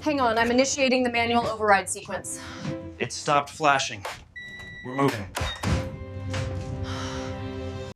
Hang on, I'm initiating the manual override sequence. It stopped flashing. We're moving.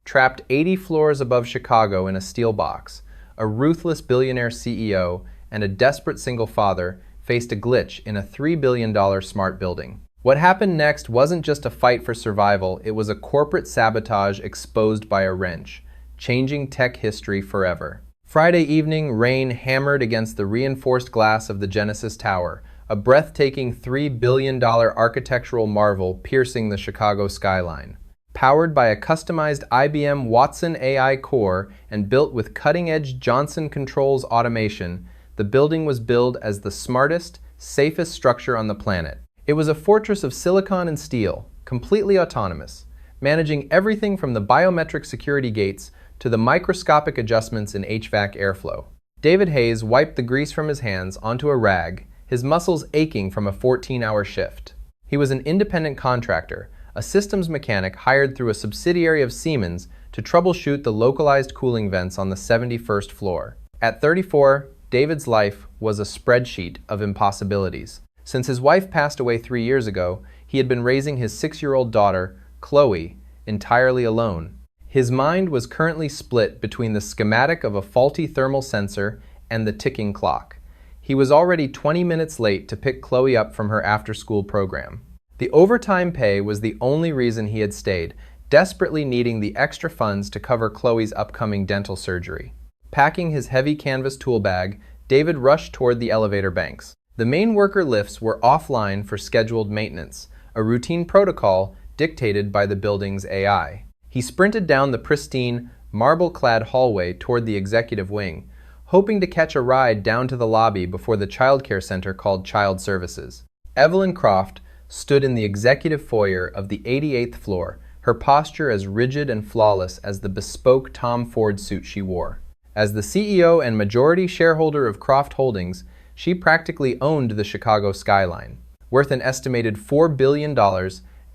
Trapped 80 floors above Chicago in a steel box, a ruthless billionaire CEO and a desperate single father faced a glitch in a $3 billion smart building. What happened next wasn't just a fight for survival, it was a corporate sabotage exposed by a wrench, changing tech history forever. Friday evening, rain hammered against the reinforced glass of the Genesis Tower, a breathtaking $3 billion architectural marvel piercing the Chicago skyline. Powered by a customized IBM Watson AI core and built with cutting-edge Johnson Controls automation, the building was billed as the smartest, safest structure on the planet. It was a fortress of silicon and steel, completely autonomous, managing everything from the biometric security gates to the microscopic adjustments in HVAC airflow. David Hayes wiped the grease from his hands onto a rag, his muscles aching from a 14-hour shift. He was an independent contractor, a systems mechanic hired through a subsidiary of Siemens to troubleshoot the localized cooling vents on the 71st floor. At 34, David's life was a spreadsheet of impossibilities. Since his wife passed away 3 years ago, he had been raising his 6-year-old daughter, Chloe, entirely alone. His mind was currently split between the schematic of a faulty thermal sensor and the ticking clock. He was already 20 minutes late to pick Chloe up from her after-school program. The overtime pay was the only reason he had stayed, desperately needing the extra funds to cover Chloe's upcoming dental surgery. Packing his heavy canvas tool bag, David rushed toward the elevator banks. The main worker lifts were offline for scheduled maintenance, a routine protocol dictated by the building's AI. He sprinted down the pristine, marble-clad hallway toward the executive wing, hoping to catch a ride down to the lobby before the childcare center called Child Services. Evelyn Croft stood in the executive foyer of the 88th floor, her posture as rigid and flawless as the bespoke Tom Ford suit she wore. As the CEO and majority shareholder of Croft Holdings, she practically owned the Chicago skyline. Worth an estimated $4 billion,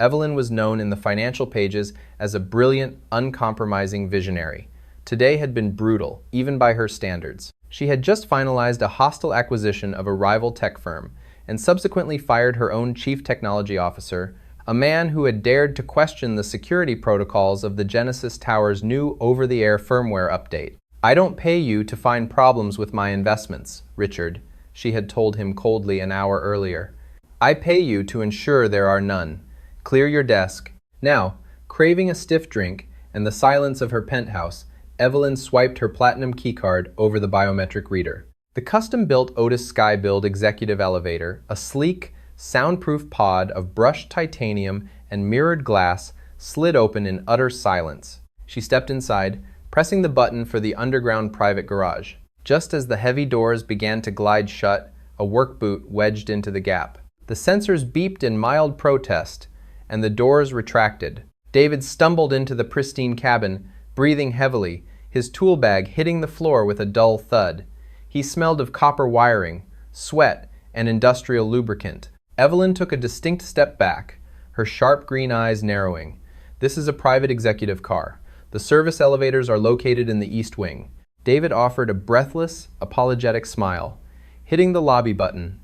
Evelyn was known in the financial pages as a brilliant, uncompromising visionary. Today had been brutal, even by her standards. She had just finalized a hostile acquisition of a rival tech firm, and subsequently fired her own chief technology officer, a man who had dared to question the security protocols of the Genesis Tower's new over-the-air firmware update. "I don't pay you to find problems with my investments, Richard," she had told him coldly an hour earlier. "I pay you to ensure there are none. Clear your desk." Now, craving a stiff drink and the silence of her penthouse, Evelyn swiped her platinum keycard over the biometric reader. The custom-built Otis Skybuild executive elevator, a sleek, soundproof pod of brushed titanium and mirrored glass, slid open in utter silence. She stepped inside, pressing the button for the underground private garage. Just as the heavy doors began to glide shut, a work boot wedged into the gap. The sensors beeped in mild protest, and the doors retracted. David stumbled into the pristine cabin, breathing heavily, his tool bag hitting the floor with a dull thud. He smelled of copper wiring, sweat, and industrial lubricant. Evelyn took a distinct step back, her sharp green eyes narrowing. "This is a private executive car. The service elevators are located in the East Wing." David offered a breathless, apologetic smile, hitting the lobby button.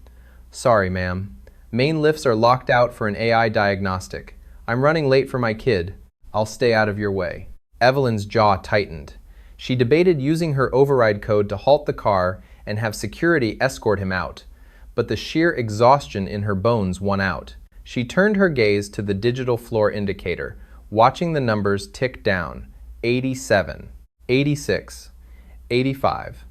"Sorry, ma'am. Main lifts are locked out for an AI diagnostic. I'm running late for my kid. I'll stay out of your way." Evelyn's jaw tightened. She debated using her override code to halt the car and have security escort him out, but the sheer exhaustion in her bones won out. She turned her gaze to the digital floor indicator, watching the numbers tick down. 87, 86, 85.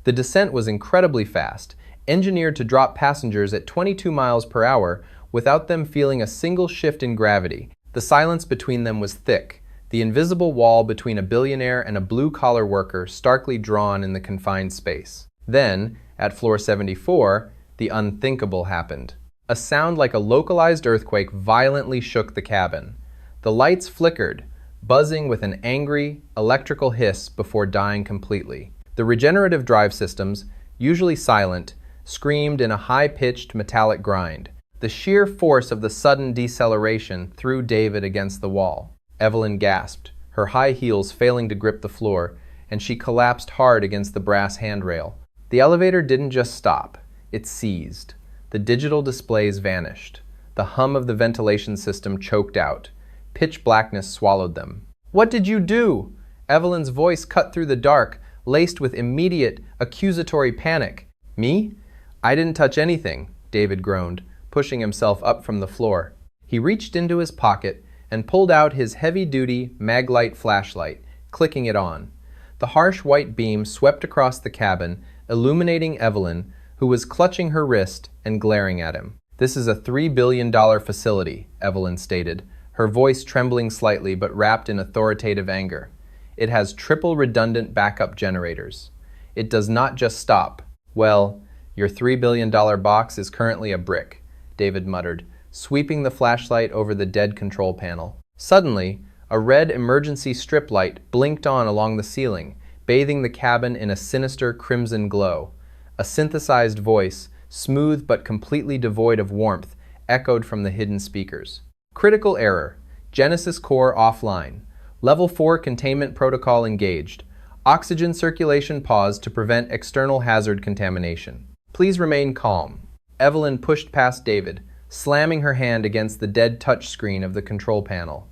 The descent was incredibly fast, engineered to drop passengers at 22 miles per hour without them feeling a single shift in gravity. The silence between them was thick, the invisible wall between a billionaire and a blue-collar worker starkly drawn in the confined space. Then, at floor 74, the unthinkable happened. A sound like a localized earthquake violently shook the cabin. The lights flickered, buzzing with an angry, electrical hiss before dying completely. The regenerative drive systems, usually silent, screamed in a high-pitched metallic grind. The sheer force of the sudden deceleration threw David against the wall. Evelyn gasped, her high heels failing to grip the floor, and she collapsed hard against the brass handrail. The elevator didn't just stop. It seized. The digital displays vanished. The hum of the ventilation system choked out. Pitch blackness swallowed them. "What did you do?" Evelyn's voice cut through the dark, laced with immediate, accusatory panic. "Me? I didn't touch anything," David groaned, pushing himself up from the floor. He reached into his pocket and pulled out his heavy-duty Maglite flashlight, clicking it on. The harsh white beam swept across the cabin, illuminating Evelyn, who was clutching her wrist and glaring at him. "This is a $3 billion facility," Evelyn stated, her voice trembling slightly but wrapped in authoritative anger. "It has triple redundant backup generators. It does not just stop." "Well, your $3 billion box is currently a brick," David muttered, sweeping the flashlight over the dead control panel. Suddenly, a red emergency strip light blinked on along the ceiling, bathing the cabin in a sinister crimson glow. A synthesized voice, smooth but completely devoid of warmth, echoed from the hidden speakers. "Critical error. Genesis core offline. Level 4 containment protocol engaged. Oxygen circulation paused to prevent external hazard contamination. Please remain calm." Evelyn pushed past David, slamming her hand against the dead touchscreen of the control panel.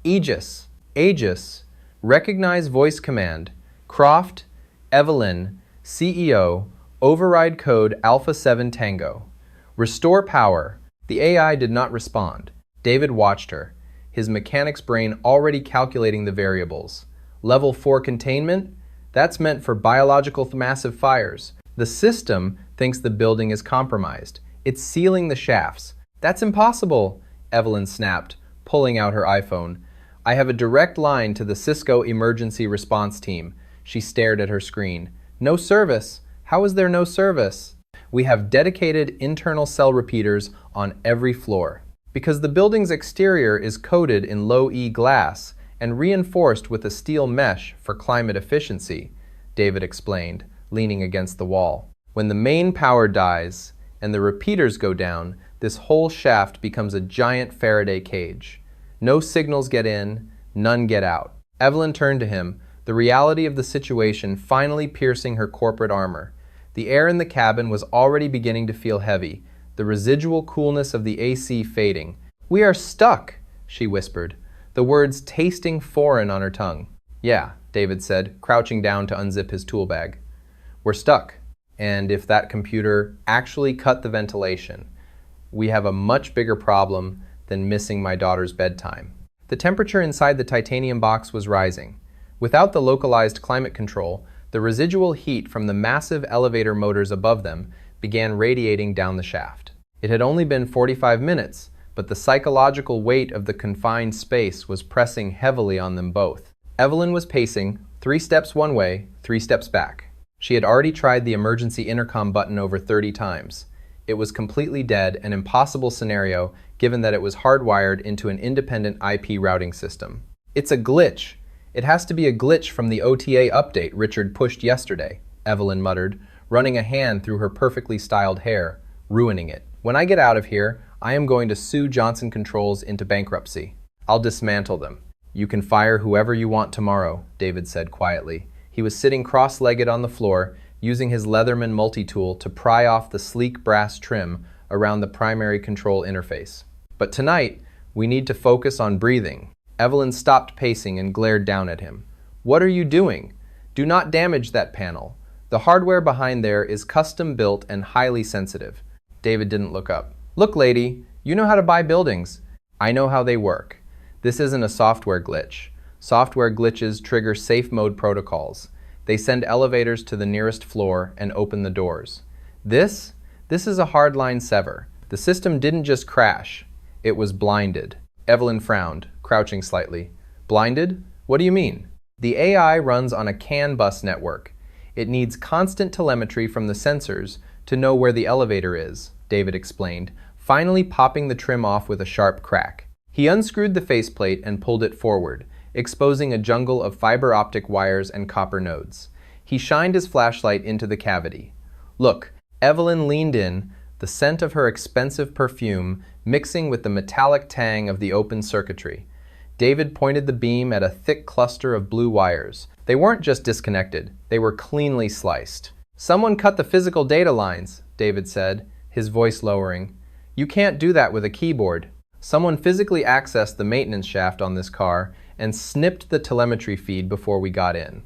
"Aegis. Aegis. Recognize voice command. Croft, Evelyn, CEO, override code Alpha 7 Tango. Restore power." The AI did not respond. David watched her, his mechanics brain already calculating the variables. Level 4 containment? That's meant for biological massive fires. The system thinks the building is compromised. It's sealing the shafts. "That's impossible," Evelyn snapped, pulling out her iPhone. "I have a direct line to the Cisco emergency response team." She stared at her screen. "No service? How is there no service?" "We have dedicated internal cell repeaters on every floor." "Because the building's exterior is coated in low-E glass and reinforced with a steel mesh for climate efficiency," David explained, leaning against the wall. "When the main power dies and the repeaters go down, this whole shaft becomes a giant Faraday cage. No signals get in, none get out." Evelyn turned to him, the reality of the situation finally piercing her corporate armor. The air in the cabin was already beginning to feel heavy, the residual coolness of the AC fading. "We are stuck," she whispered, the words tasting foreign on her tongue. "Yeah," David said, crouching down to unzip his tool bag. "We're stuck. And if that computer actually cut the ventilation, we have a much bigger problem than missing my daughter's bedtime." The temperature inside the titanium box was rising. Without the localized climate control, the residual heat from the massive elevator motors above them began radiating down the shaft. It had only been 45 minutes, but the psychological weight of the confined space was pressing heavily on them both. Evelyn was pacing, 3 steps one way, 3 steps back. She had already tried the emergency intercom button over 30 times. It was completely dead, an impossible scenario given that it was hardwired into an independent IP routing system. "It's a glitch. It has to be a glitch from the OTA update Richard pushed yesterday," Evelyn muttered, running a hand through her perfectly styled hair, ruining it. "When I get out of here, I am going to sue Johnson Controls into bankruptcy. I'll dismantle them." "You can fire whoever you want tomorrow," David said quietly. He was sitting cross-legged on the floor, using his Leatherman multi-tool to pry off the sleek brass trim around the primary control interface. "But tonight, we need to focus on breathing." Evelyn stopped pacing and glared down at him. "What are you doing? Do not damage that panel. The hardware behind there is custom-built and highly sensitive." David didn't look up. "Look, lady, you know how to buy buildings. I know how they work. This isn't a software glitch. Software glitches trigger safe mode protocols. They send elevators to the nearest floor and open the doors. This is a hardline sever. The system didn't just crash. It was blinded." Evelyn frowned, crouching slightly. "Blinded? What do you mean?" "The AI runs on a CAN bus network. It needs constant telemetry from the sensors to know where the elevator is," David explained, finally popping the trim off with a sharp crack. He unscrewed the faceplate and pulled it forward, exposing a jungle of fiber optic wires and copper nodes. He shined his flashlight into the cavity. "Look," Evelyn leaned in, the scent of her expensive perfume mixing with the metallic tang of the open circuitry. David pointed the beam at a thick cluster of blue wires. They weren't just disconnected, they were cleanly sliced. "Someone cut the physical data lines," David said, his voice lowering. "You can't do that with a keyboard." Someone physically accessed the maintenance shaft on this car and snipped the telemetry feed before we got in.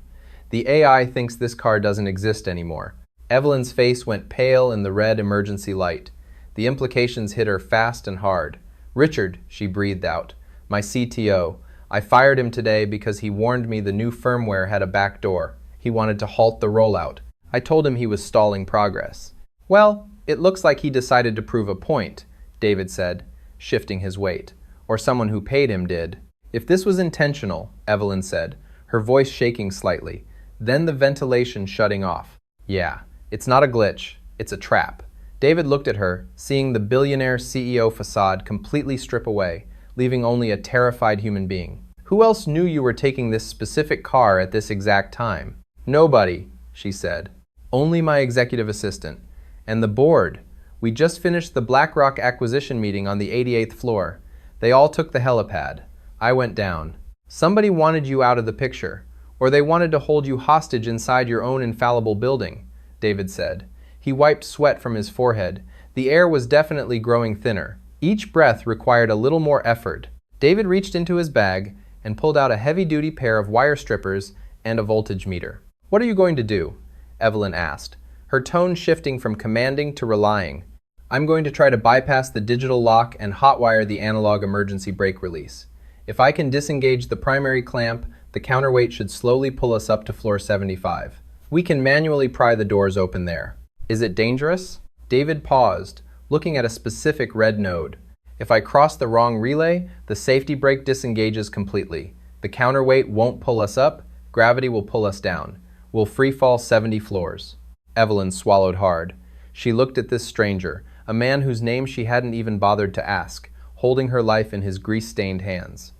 The AI thinks this car doesn't exist anymore. Evelyn's face went pale in the red emergency light. The implications hit her fast and hard. "Richard," she breathed out, "my CTO. I fired him today because he warned me the new firmware had a back door. He wanted to halt the rollout. I told him he was stalling progress." "Well, it looks like he decided to prove a point," David said, shifting his weight. "Or someone who paid him did." "If this was intentional," Evelyn said, her voice shaking slightly, then the ventilation shutting off. "Yeah, it's not a glitch, it's a trap." David looked at her, seeing the billionaire CEO facade completely strip away, leaving only a terrified human being. "Who else knew you were taking this specific car at this exact time?" "Nobody," she said. "Only my executive assistant. And the board. We just finished the BlackRock acquisition meeting on the 88th floor. They all took the helipad. I went down. Somebody wanted you out of the picture, or they wanted to hold you hostage inside your own infallible building," David said. He wiped sweat from his forehead. The air was definitely growing thinner. Each breath required a little more effort. David reached into his bag and pulled out a heavy-duty pair of wire strippers and a voltage meter. "What are you going to do?" Evelyn asked, her tone shifting from commanding to relying. "I'm going to try to bypass the digital lock and hotwire the analog emergency brake release. If I can disengage the primary clamp, the counterweight should slowly pull us up to floor 75. We can manually pry the doors open there." "Is it dangerous?" David paused, looking at a specific red node. "If I cross the wrong relay, the safety brake disengages completely. The counterweight won't pull us up, gravity will pull us down. We'll free fall 70 floors. Evelyn swallowed hard. She looked at this stranger, a man whose name she hadn't even bothered to ask, holding her life in his grease-stained hands.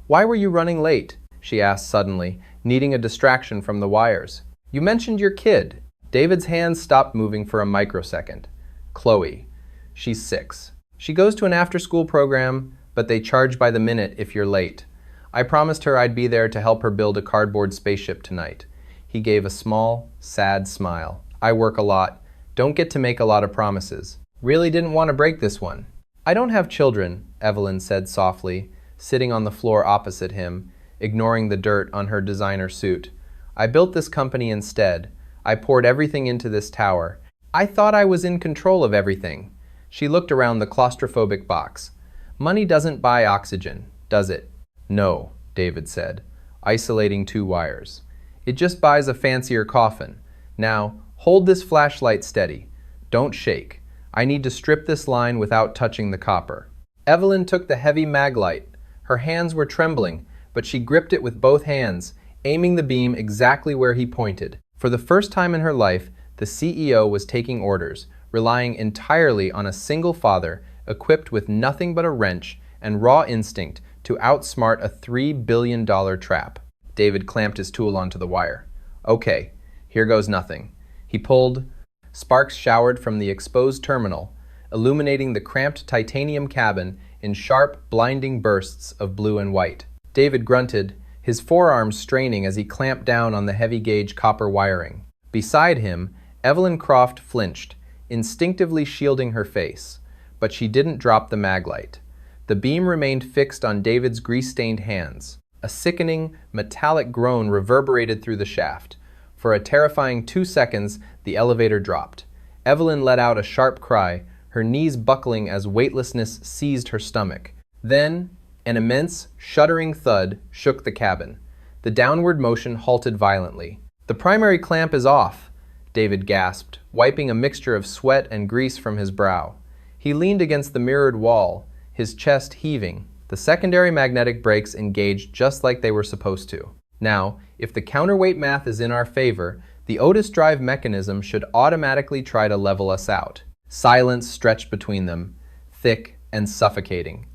"Why were you running late?" she asked suddenly, needing a distraction from the wires. "You mentioned your kid." David's hands stopped moving for a microsecond. "Chloe. She's 6. She goes to an after-school program, but they charge by the minute if you're late. I promised her I'd be there to help her build a cardboard spaceship tonight." He gave a small, sad smile. "I work a lot. Don't get to make a lot of promises. Really didn't want to break this one." "I don't have children," Evelyn said softly, sitting on the floor opposite him, ignoring the dirt on her designer suit. "I built this company instead. I poured everything into this tower. I thought I was in control of everything." She looked around the claustrophobic box. "Money doesn't buy oxygen, does it?" "No," David said, isolating 2 wires. "It just buys a fancier coffin. Now, hold this flashlight steady. Don't shake. I need to strip this line without touching the copper." Evelyn took the heavy mag light. Her hands were trembling, but she gripped it with both hands, aiming the beam exactly where he pointed. For the first time in her life, the CEO was taking orders, relying entirely on a single father equipped with nothing but a wrench and raw instinct to outsmart a $3 billion trap. David clamped his tool onto the wire. "Okay, here goes nothing." He pulled. Sparks showered from the exposed terminal, illuminating the cramped titanium cabin in sharp, blinding bursts of blue and white. David grunted, his forearms straining as he clamped down on the heavy-gauge copper wiring. Beside him, Evelyn Croft flinched, instinctively shielding her face, but she didn't drop the maglite. The beam remained fixed on David's grease-stained hands. A sickening, metallic groan reverberated through the shaft. For a terrifying 2 seconds, the elevator dropped. Evelyn let out a sharp cry, her knees buckling as weightlessness seized her stomach. Then, an immense, shuddering thud shook the cabin. The downward motion halted violently. "The primary clamp is off," David gasped, wiping a mixture of sweat and grease from his brow. He leaned against the mirrored wall, his chest heaving. The secondary magnetic brakes engaged just like they were supposed to. Now, if the counterweight math is in our favor, the Otis drive mechanism should automatically try to level us out. Silence stretched between them, thick and suffocating.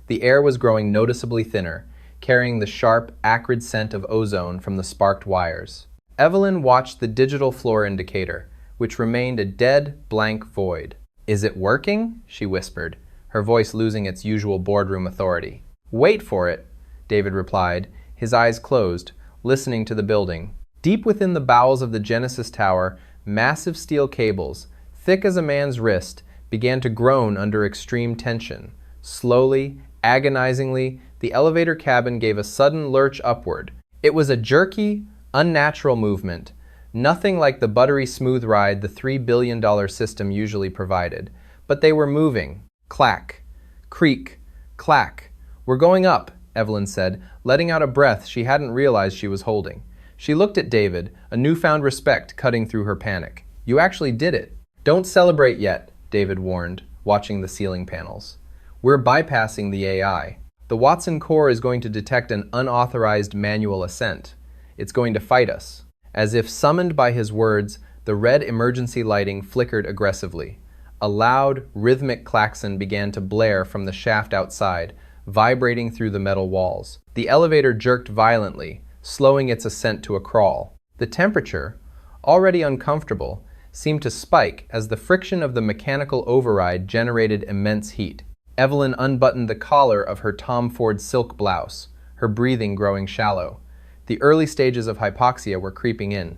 The air was growing noticeably thinner, carrying the sharp, acrid scent of ozone from the sparked wires. Evelyn watched the digital floor indicator, which remained a dead, blank void. "Is it working?" she whispered, her voice losing its usual boardroom authority. "Wait for it," David replied, his eyes closed, listening to the building. Deep within the bowels of the Genesis Tower, massive steel cables, thick as a man's wrist, began to groan under extreme tension. Slowly, agonizingly, the elevator cabin gave a sudden lurch upward. It was a jerky, unnatural movement, nothing like the buttery smooth ride the $3 billion system usually provided. But they were moving. Clack, creak, clack. "We're going up," Evelyn said, letting out a breath she hadn't realized she was holding. She looked at David, a newfound respect cutting through her panic. "You actually did it." "Don't celebrate yet," David warned, watching the ceiling panels. "We're bypassing the AI. The Watson core is going to detect an unauthorized manual ascent. It's going to fight us." As if summoned by his words, the red emergency lighting flickered aggressively. A loud, rhythmic klaxon began to blare from the shaft outside, vibrating through the metal walls. The elevator jerked violently, slowing its ascent to a crawl. The temperature, already uncomfortable, seemed to spike as the friction of the mechanical override generated immense heat. Evelyn unbuttoned the collar of her Tom Ford silk blouse, her breathing growing shallow. The early stages of hypoxia were creeping in.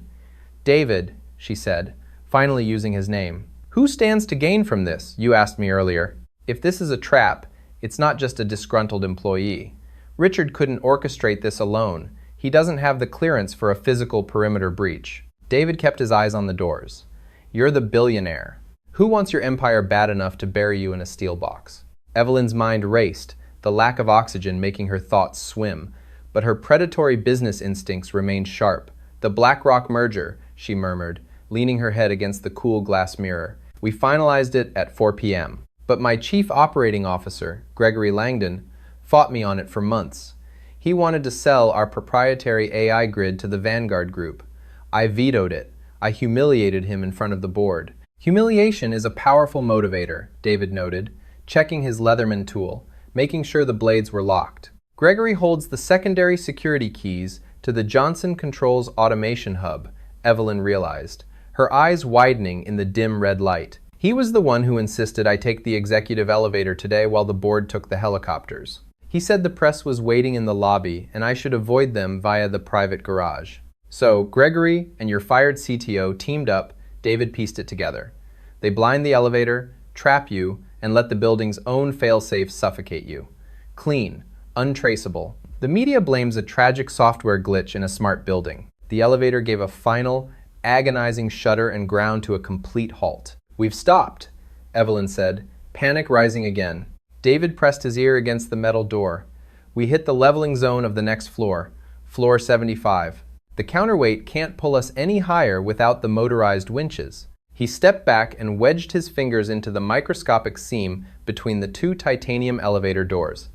"David," she said, finally using his name. "Who stands to gain from this? You asked me earlier. If this is a trap, it's not just a disgruntled employee. Richard couldn't orchestrate this alone. He doesn't have the clearance for a physical perimeter breach." David kept his eyes on the doors. "You're the billionaire. Who wants your empire bad enough to bury you in a steel box?" Evelyn's mind raced, the lack of oxygen making her thoughts swim, but her predatory business instincts remained sharp. "The BlackRock merger," she murmured, leaning her head against the cool glass mirror. "We finalized it at 4 p.m. But my chief operating officer, Gregory Langdon, fought me on it for months. He wanted to sell our proprietary AI grid to the Vanguard Group. I vetoed it. I humiliated him in front of the board." "Humiliation is a powerful motivator," David noted, checking his Leatherman tool, making sure the blades were locked. "Gregory holds the secondary security keys to the Johnson Controls Automation Hub," Evelyn realized, her eyes widening in the dim red light. "He was the one who insisted I take the executive elevator today while the board took the helicopters. He said the press was waiting in the lobby and I should avoid them via the private garage." "So, Gregory and your fired CTO teamed up," David pieced it together. "They blind the elevator, trap you, and let the building's own failsafe suffocate you. Clean, untraceable. The media blames a tragic software glitch in a smart building." The elevator gave a final, agonizing shudder and ground to a complete halt. "We've stopped," Evelyn said, panic rising again. David pressed his ear against the metal door. "We hit the leveling zone of the next floor, floor 75. The counterweight can't pull us any higher without the motorized winches." He stepped back and wedged his fingers into the microscopic seam between the two titanium elevator doors.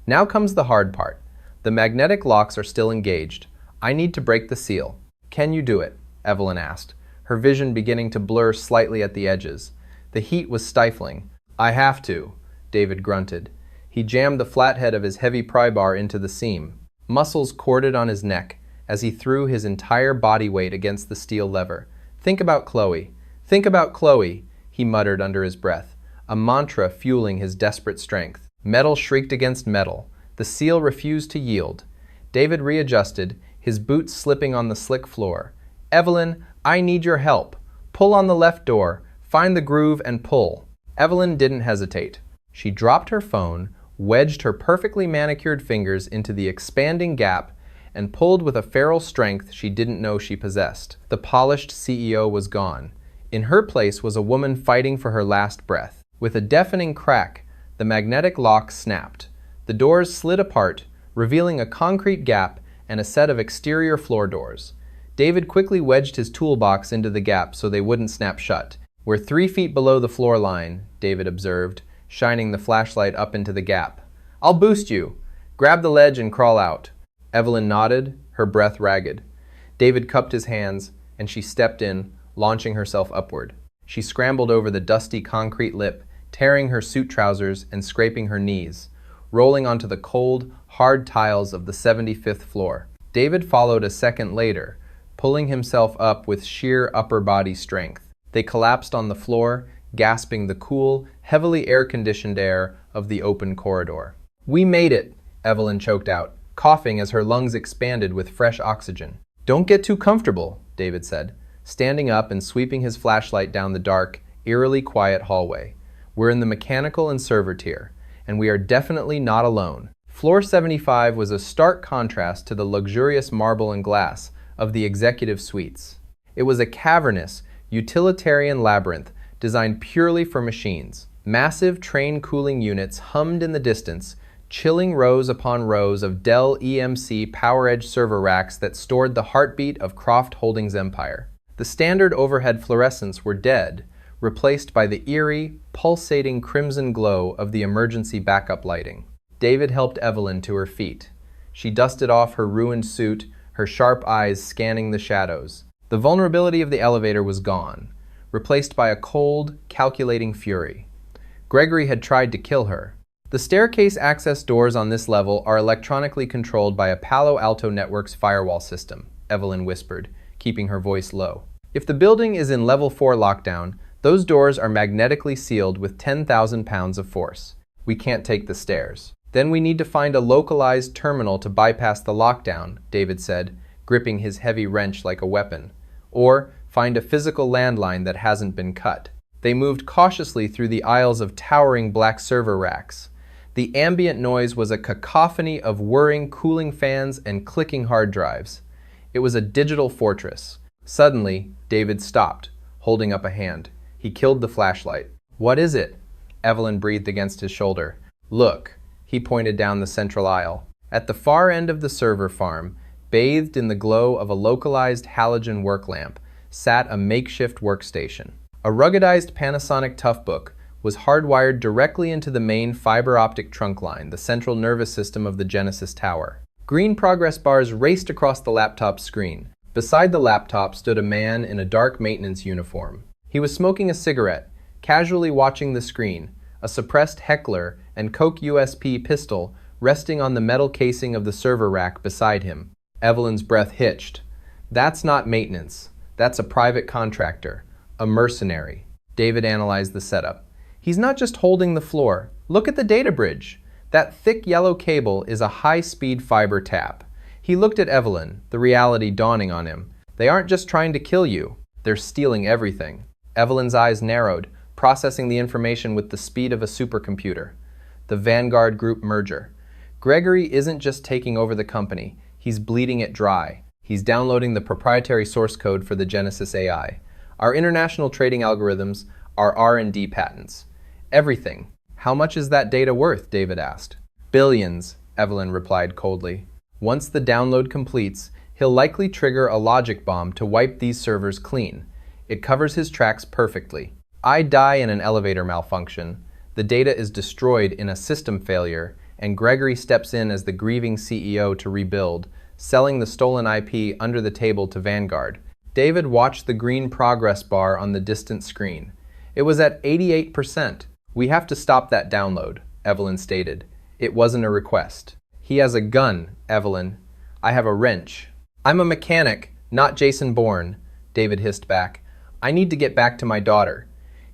"Now comes the hard part. The magnetic locks are still engaged. I need to break the seal." "Can you do it?" Evelyn asked, her vision beginning to blur slightly at the edges. The heat was stifling. "I have to," David grunted. He jammed the flathead of his heavy pry bar into the seam. Muscles corded on his neck as he threw his entire body weight against the steel lever. "Think about Chloe. Think about Chloe," he muttered under his breath, a mantra fueling his desperate strength. Metal shrieked against metal. The seal refused to yield. David readjusted, his boots slipping on the slick floor. "Evelyn, I need your help. Pull on the left door, find the groove and pull." Evelyn didn't hesitate. She dropped her phone, wedged her perfectly manicured fingers into the expanding gap, and pulled with a feral strength she didn't know she possessed. The polished CEO was gone. In her place was a woman fighting for her last breath. With a deafening crack, the magnetic lock snapped. The doors slid apart, revealing a concrete gap and a set of exterior floor doors. David quickly wedged his toolbox into the gap so they wouldn't snap shut. "We're 3 feet below the floor line," David observed, shining the flashlight up into the gap. "I'll boost you. Grab the ledge and crawl out." Evelyn nodded, her breath ragged. David cupped his hands, and she stepped in, launching herself upward. She scrambled over the dusty concrete lip, tearing her suit trousers and scraping her knees, rolling onto the cold, hard tiles of the 75th floor. David followed a second later, pulling himself up with sheer upper body strength. They collapsed on the floor, gasping the cool, heavily air-conditioned air of the open corridor. "We made it," Evelyn choked out, coughing as her lungs expanded with fresh oxygen. "Don't get too comfortable," David said, standing up and sweeping his flashlight down the dark, eerily quiet hallway. We're in the mechanical and server tier, and we are definitely not alone. Floor 75 was a stark contrast to the luxurious marble and glass of the executive suites. It was a cavernous, utilitarian labyrinth designed purely for machines. Massive train cooling units hummed in the distance, chilling rows upon rows of Dell EMC PowerEdge server racks that stored the heartbeat of Croft Holdings' empire. The standard overhead fluorescents were dead, replaced by the eerie, pulsating crimson glow of the emergency backup lighting. David helped Evelyn to her feet. She dusted off her ruined suit, her sharp eyes scanning the shadows. The vulnerability of the elevator was gone, replaced by a cold, calculating fury. Gregory had tried to kill her. The staircase access doors on this level are electronically controlled by a Palo Alto Networks firewall system, Evelyn whispered, keeping her voice low. If the building is in level 4 lockdown, those doors are magnetically sealed with 10,000 pounds of force. We can't take the stairs. Then we need to find a localized terminal to bypass the lockdown, David said, gripping his heavy wrench like a weapon. Or find a physical landline that hasn't been cut. They moved cautiously through the aisles of towering black server racks. The ambient noise was a cacophony of whirring cooling fans and clicking hard drives. It was a digital fortress. Suddenly, David stopped, holding up a hand. He killed the flashlight. "What is it?" Evelyn breathed against his shoulder. "Look." He pointed down the central aisle. At the far end of the server farm, bathed in the glow of a localized halogen work lamp, sat a makeshift workstation. A ruggedized Panasonic Toughbook was hardwired directly into the main fiber optic trunk line, the central nervous system of the Genesis Tower. Green progress bars raced across the laptop's screen. Beside the laptop stood a man in a dark maintenance uniform. He was smoking a cigarette, casually watching the screen, a suppressed Heckler and Coke USP pistol resting on the metal casing of the server rack beside him. Evelyn's breath hitched. "That's not maintenance. That's a private contractor. A mercenary." David analyzed the setup. "He's not just holding the floor. Look at the data bridge. That thick yellow cable is a high-speed fiber tap." He looked at Evelyn, the reality dawning on him. "They aren't just trying to kill you. They're stealing everything." Evelyn's eyes narrowed, processing the information with the speed of a supercomputer. The Vanguard Group merger. Gregory isn't just taking over the company. He's bleeding it dry. He's downloading the proprietary source code for the Genesis AI. Our international trading algorithms are R&D patents. Everything. "How much is that data worth?" David asked. "Billions," Evelyn replied coldly. "Once the download completes, he'll likely trigger a logic bomb to wipe these servers clean. It covers his tracks perfectly. I die in an elevator malfunction. The data is destroyed in a system failure, and Gregory steps in as the grieving CEO to rebuild, selling the stolen IP under the table to Vanguard." David watched the green progress bar on the distant screen. It was at 88%. "We have to stop that download," Evelyn stated. It wasn't a request. "He has a gun, Evelyn. I have a wrench." "I'm a mechanic, not Jason Bourne," David hissed back. "I need to get back to my daughter.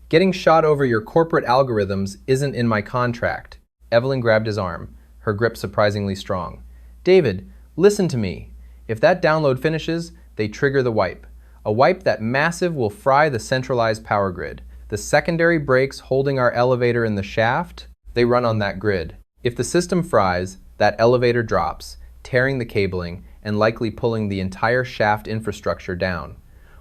Getting shot over your corporate algorithms isn't in my contract." Evelyn grabbed his arm, her grip surprisingly strong. "David, listen to me. If that download finishes, they trigger the wipe. A wipe that massive will fry the centralized power grid. The secondary brakes holding our elevator in the shaft, they run on that grid. If the system fries, that elevator drops, tearing the cabling and likely pulling the entire shaft infrastructure down.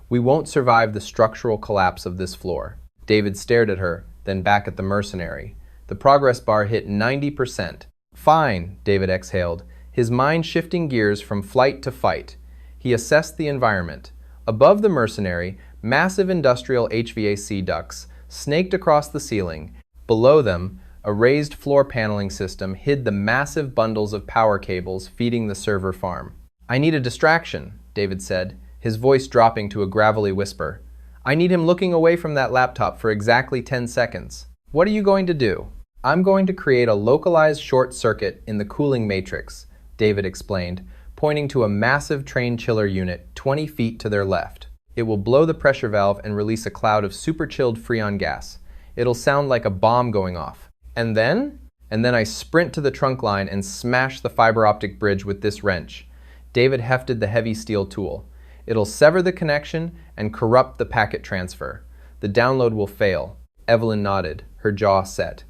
We won't survive the structural collapse of this floor." David stared at her, then back at the mercenary. The progress bar hit 90%. "Fine," David exhaled, his mind shifting gears from flight to fight. He assessed the environment. Above the mercenary, massive industrial HVAC ducts snaked across the ceiling. Below them, a raised floor paneling system hid the massive bundles of power cables feeding the server farm. "I need a distraction," David said, his voice dropping to a gravelly whisper. "I need him looking away from that laptop for exactly 10 seconds. "What are you going to do?" "I'm going to create a localized short circuit in the cooling matrix," David explained, pointing to a massive train chiller unit 20 feet to their left. "It will blow the pressure valve and release a cloud of super-chilled Freon gas. It'll sound like a bomb going off. And then I sprint to the trunk line and smash the fiber optic bridge with this wrench." David hefted the heavy steel tool. "It'll sever the connection and corrupt the packet transfer. The download will fail. Evelyn nodded, her jaw set.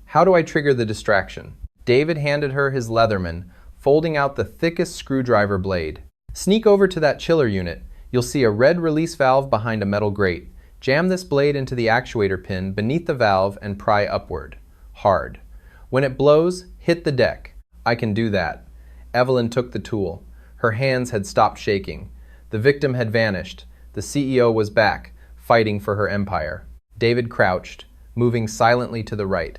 How do I trigger the distraction? David handed her his Leatherman, folding out the thickest screwdriver blade. Sneak over to that chiller unit. You'll see a red release valve behind a metal grate. Jam this blade into the actuator pin beneath the valve and pry upward. Hard. When it blows, hit the deck. I can do that. Evelyn took the tool. Her hands had stopped shaking. The victim had vanished. The CEO was back, fighting for her empire. David crouched, moving silently to the right,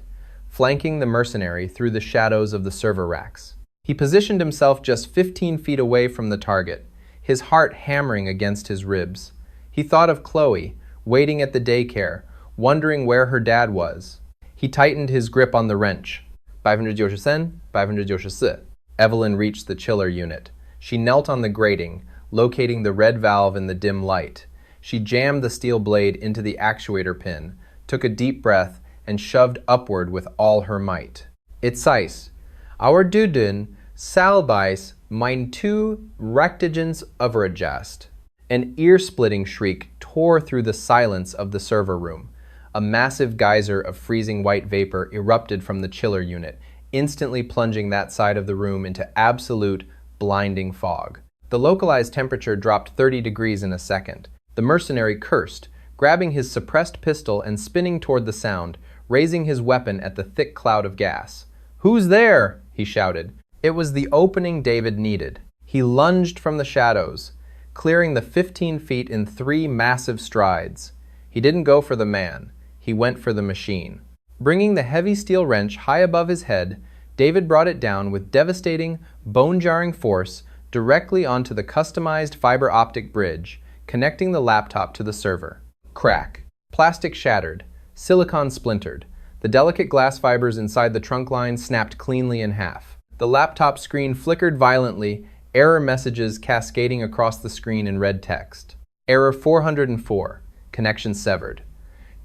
flanking the mercenary through the shadows of the server racks. He positioned himself just 15 feet away from the target, his heart hammering against his ribs. He thought of Chloe, waiting at the daycare, wondering where her dad was. He tightened his grip on the wrench. 93%, 94%. Evelyn reached the chiller unit. She knelt on the grating, locating the red valve in the dim light. She jammed the steel blade into the actuator pin, took a deep breath, and shoved upward with all her might. It's ice. Our duden salbais mein two rectigens overadjust. An ear-splitting shriek tore through the silence of the server room. A massive geyser of freezing white vapor erupted from the chiller unit, instantly plunging that side of the room into absolute, blinding fog. The localized temperature dropped 30 degrees in a second. The mercenary cursed, grabbing his suppressed pistol and spinning toward the sound, raising his weapon at the thick cloud of gas. "Who's there?" he shouted. It was the opening David needed. He lunged from the shadows, clearing the 15 feet in 3 massive strides. He didn't go for the man. He went for the machine. Bringing the heavy steel wrench high above his head, David brought it down with devastating, bone-jarring force directly onto the customized fiber optic bridge, connecting the laptop to the server. Crack. Plastic shattered. Silicon splintered. The delicate glass fibers inside the trunk line snapped cleanly in half. The laptop screen flickered violently, error messages cascading across the screen in red text. Error 404. Connection severed.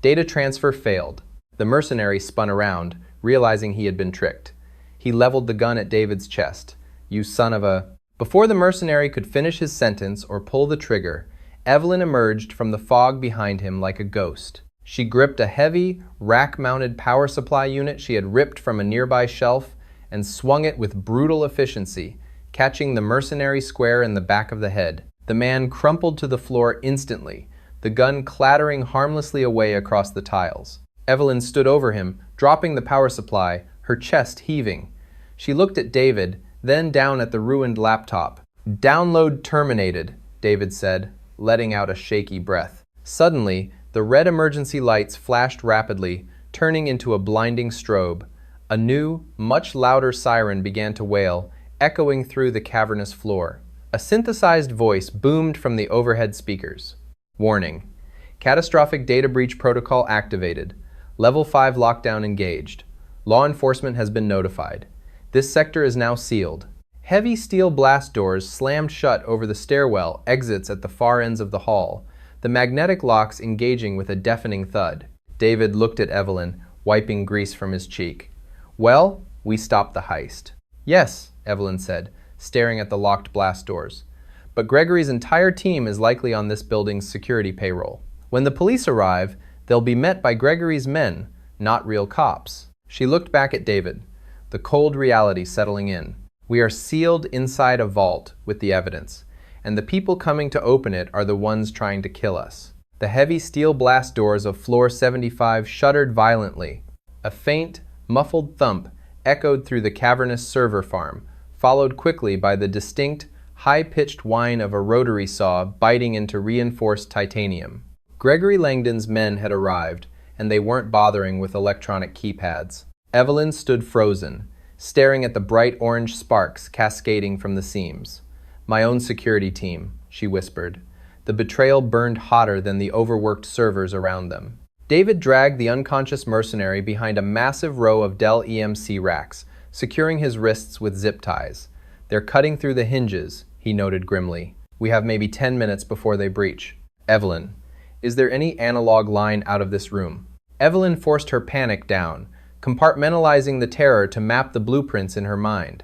Data transfer failed. The mercenary spun around, realizing he had been tricked. He leveled the gun at David's chest. "You son of a..." Before the mercenary could finish his sentence or pull the trigger, Evelyn emerged from the fog behind him like a ghost. She gripped a heavy, rack-mounted power supply unit she had ripped from a nearby shelf and swung it with brutal efficiency, catching the mercenary square in the back of the head. The man crumpled to the floor instantly, the gun clattering harmlessly away across the tiles. Evelyn stood over him, dropping the power supply, her chest heaving. She looked at David, then down at the ruined laptop. "Download terminated," David said, letting out a shaky breath. Suddenly, the red emergency lights flashed rapidly, turning into a blinding strobe. A new, much louder siren began to wail, echoing through the cavernous floor. A synthesized voice boomed from the overhead speakers. "Warning. Catastrophic data breach protocol activated. Level 5 lockdown engaged. Law enforcement has been notified. This sector is now sealed." Heavy steel blast doors slammed shut over the stairwell exits at the far ends of the hall, the magnetic locks engaging with a deafening thud. David looked at Evelyn, wiping grease from his cheek. "Well, we stopped the heist." "Yes," Evelyn said, staring at the locked blast doors. "But Gregory's entire team is likely on this building's security payroll. When the police arrive, they'll be met by Gregory's men, not real cops." She looked back at David, the cold reality settling in. "We are sealed inside a vault with the evidence, and the people coming to open it are the ones trying to kill us." The heavy steel blast doors of floor 75 shuddered violently. A faint, muffled thump echoed through the cavernous server farm, followed quickly by the distinct, high-pitched whine of a rotary saw biting into reinforced titanium. Gregory Langdon's men had arrived, and they weren't bothering with electronic keypads. Evelyn stood frozen, staring at the bright orange sparks cascading from the seams. "My own security team," she whispered. The betrayal burned hotter than the overworked servers around them. David dragged the unconscious mercenary behind a massive row of Dell EMC racks, securing his wrists with zip ties. "They're cutting through the hinges," he noted grimly. "We have maybe 10 minutes before they breach." "Evelyn, is there any analog line out of this room?" Evelyn forced her panic down, compartmentalizing the terror to map the blueprints in her mind.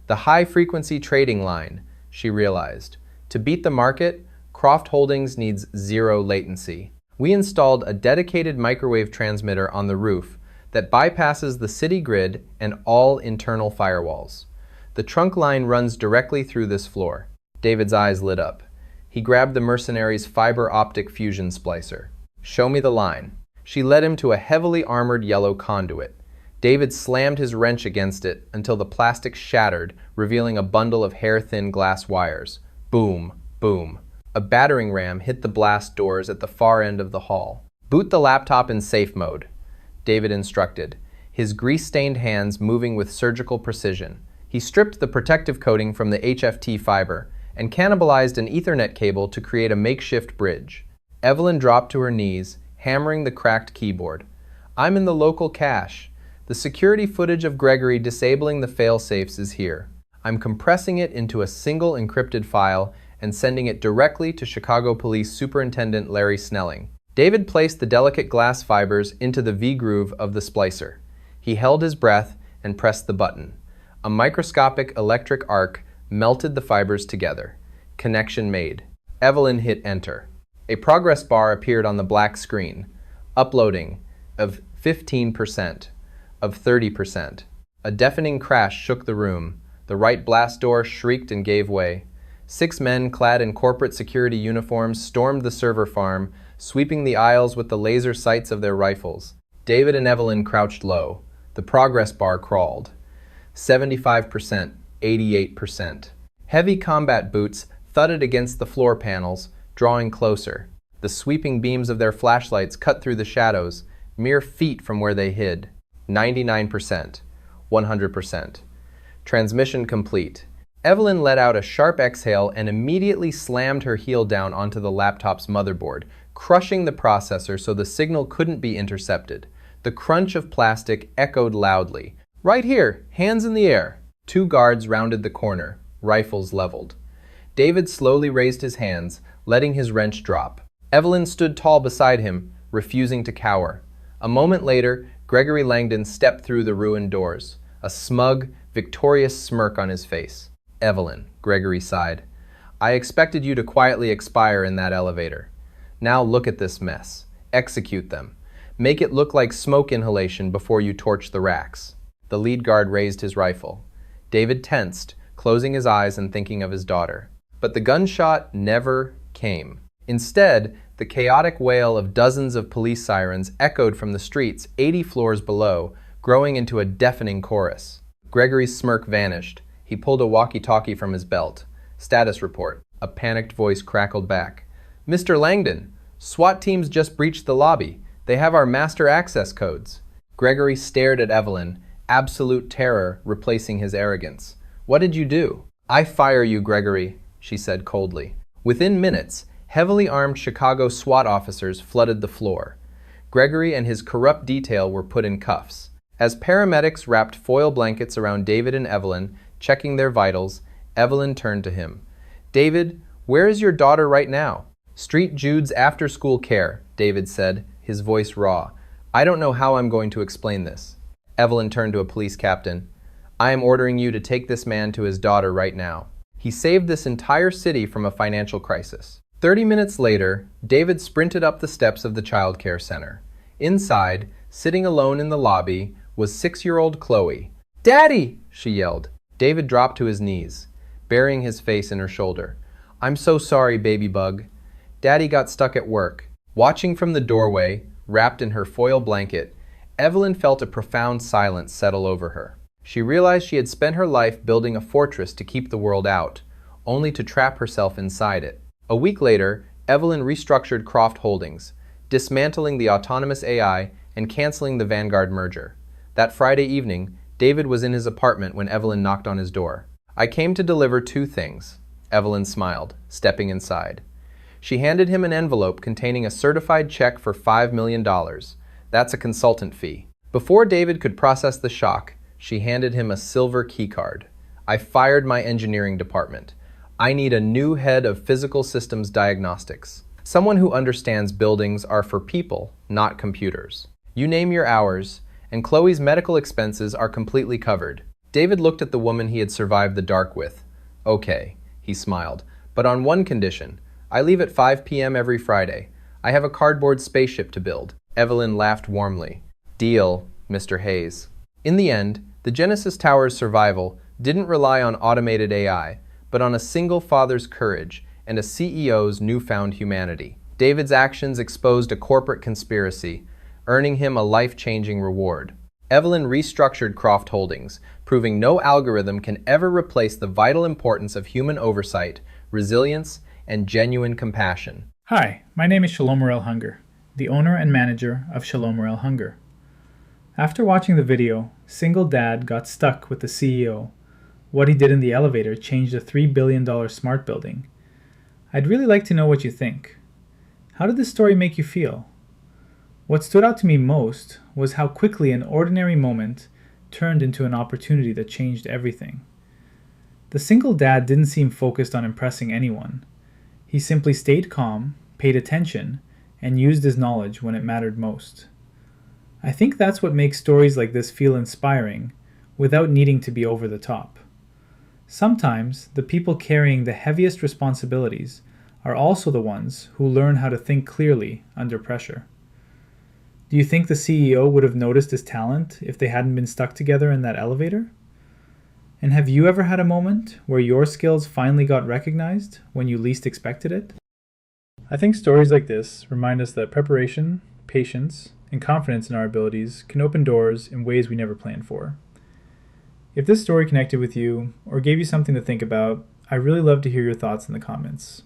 The high-frequency trading line, she realized. To beat the market, Croft Holdings needs zero latency. We installed a dedicated microwave transmitter on the roof that bypasses the city grid and all internal firewalls. The trunk line runs directly through this floor. David's eyes lit up. He grabbed the mercenary's fiber optic fusion splicer. "Show me the line." She led him to a heavily armored yellow conduit. David slammed his wrench against it until the plastic shattered, revealing a bundle of hair-thin glass wires. Boom, boom. A battering ram hit the blast doors at the far end of the hall. "Boot the laptop in safe mode," David instructed, his grease-stained hands moving with surgical precision. He stripped the protective coating from the HFT fiber and cannibalized an Ethernet cable to create a makeshift bridge. Evelyn dropped to her knees, hammering the cracked keyboard. "I'm in the local cache. The security footage of Gregory disabling the fail-safes is here. I'm compressing it into a single encrypted file and sending it directly to Chicago Police Superintendent Larry Snelling." David placed the delicate glass fibers into the V-groove of the splicer. He held his breath and pressed the button. A microscopic electric arc melted the fibers together. Connection made. Evelyn hit enter. A progress bar appeared on the black screen. Uploading of 15%, of 30%. A deafening crash shook the room. The right blast door shrieked and gave way. 6 men clad in corporate security uniforms stormed the server farm, sweeping the aisles with the laser sights of their rifles. David and Evelyn crouched low. The progress bar crawled. 75%, 88%. Heavy combat boots thudded against the floor panels, drawing closer. The sweeping beams of their flashlights cut through the shadows, mere feet from where they hid. 99%, 100%. Transmission complete. Evelyn let out a sharp exhale and immediately slammed her heel down onto the laptop's motherboard, crushing the processor so the signal couldn't be intercepted. The crunch of plastic echoed loudly. "Right here, hands in the air." 2 guards rounded the corner, rifles leveled. David slowly raised his hands, letting his wrench drop. Evelyn stood tall beside him, refusing to cower. A moment later, Gregory Langdon stepped through the ruined doors, a smug, victorious smirk on his face. "Evelyn," Gregory sighed, "I expected you to quietly expire in that elevator. Now look at this mess. Execute them. Make it look like smoke inhalation before you torch the racks." The lead guard raised his rifle. David tensed, closing his eyes and thinking of his daughter. But the gunshot never came. Instead, the chaotic wail of dozens of police sirens echoed from the streets 80 floors below, growing into a deafening chorus. Gregory's smirk vanished. He pulled a walkie-talkie from his belt. "Status report." A panicked voice crackled back. "Mr. Langdon, SWAT teams just breached the lobby. They have our master access codes." Gregory stared at Evelyn, absolute terror replacing his arrogance. "What did you do?" "I fire you, Gregory," she said coldly. Within minutes, heavily armed Chicago SWAT officers flooded the floor. Gregory and his corrupt detail were put in cuffs. As paramedics wrapped foil blankets around David and Evelyn, checking their vitals, Evelyn turned to him. "David, where is your daughter right now?" "Street Jude's after-school care," David said, his voice raw. "I don't know how I'm going to explain this." Evelyn turned to a police captain. "I am ordering you to take this man to his daughter right now. He saved this entire city from a financial crisis." 30 minutes later, David sprinted up the steps of the child care center. Inside, sitting alone in the lobby, was 6-year-old Chloe. "Daddy!" she yelled. David dropped to his knees, burying his face in her shoulder. "I'm so sorry, baby bug. Daddy got stuck at work." Watching from the doorway, wrapped in her foil blanket, Evelyn felt a profound silence settle over her. She realized she had spent her life building a fortress to keep the world out, only to trap herself inside it. A week later, Evelyn restructured Croft Holdings, dismantling the autonomous AI and canceling the Vanguard merger. That Friday evening, David was in his apartment when Evelyn knocked on his door. "I came to deliver 2 things. Evelyn smiled, stepping inside. She handed him an envelope containing a certified check for $5 million. That's a consultant fee. Before David could process the shock, she handed him a silver keycard. "I fired my engineering department. I need a new head of physical systems diagnostics. Someone who understands buildings are for people, not computers. You name your hours, and Chloe's medical expenses are completely covered." David looked at the woman he had survived the dark with. "Okay," he smiled, "but on one condition. I leave at 5 p.m. every Friday. I have a cardboard spaceship to build. Evelyn laughed warmly. Deal, Mr. Hayes. In the end, the Genesis Tower's survival didn't rely on automated AI, but on a single father's courage and a CEO's newfound humanity. David's actions exposed a corporate conspiracy, earning him a life-changing reward. Evelyn restructured Croft Holdings, proving no algorithm can ever replace the vital importance of human oversight, resilience, and genuine compassion. Hi, my name is Shalom Morel Hunger, the owner and manager of Shalom Morel Hunger. After watching the video, Single Dad got stuck with the CEO. What he did in the elevator changed a $3 billion smart building. I'd really like to know what you think. How did this story make you feel? What stood out to me most was how quickly an ordinary moment turned into an opportunity that changed everything. The single dad didn't seem focused on impressing anyone. He simply stayed calm, paid attention, and used his knowledge when it mattered most. I think that's what makes stories like this feel inspiring without needing to be over the top. Sometimes the people carrying the heaviest responsibilities are also the ones who learn how to think clearly under pressure. Do you think the CEO would have noticed his talent if they hadn't been stuck together in that elevator? And have you ever had a moment where your skills finally got recognized when you least expected it? I think stories like this remind us that preparation, patience, and confidence in our abilities can open doors in ways we never planned for. If this story connected with you or gave you something to think about, I'd really love to hear your thoughts in the comments.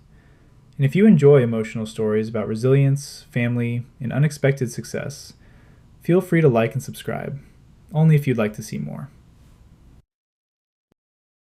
And if you enjoy emotional stories about resilience, family, and unexpected success, feel free to like and subscribe, only if you'd like to see more.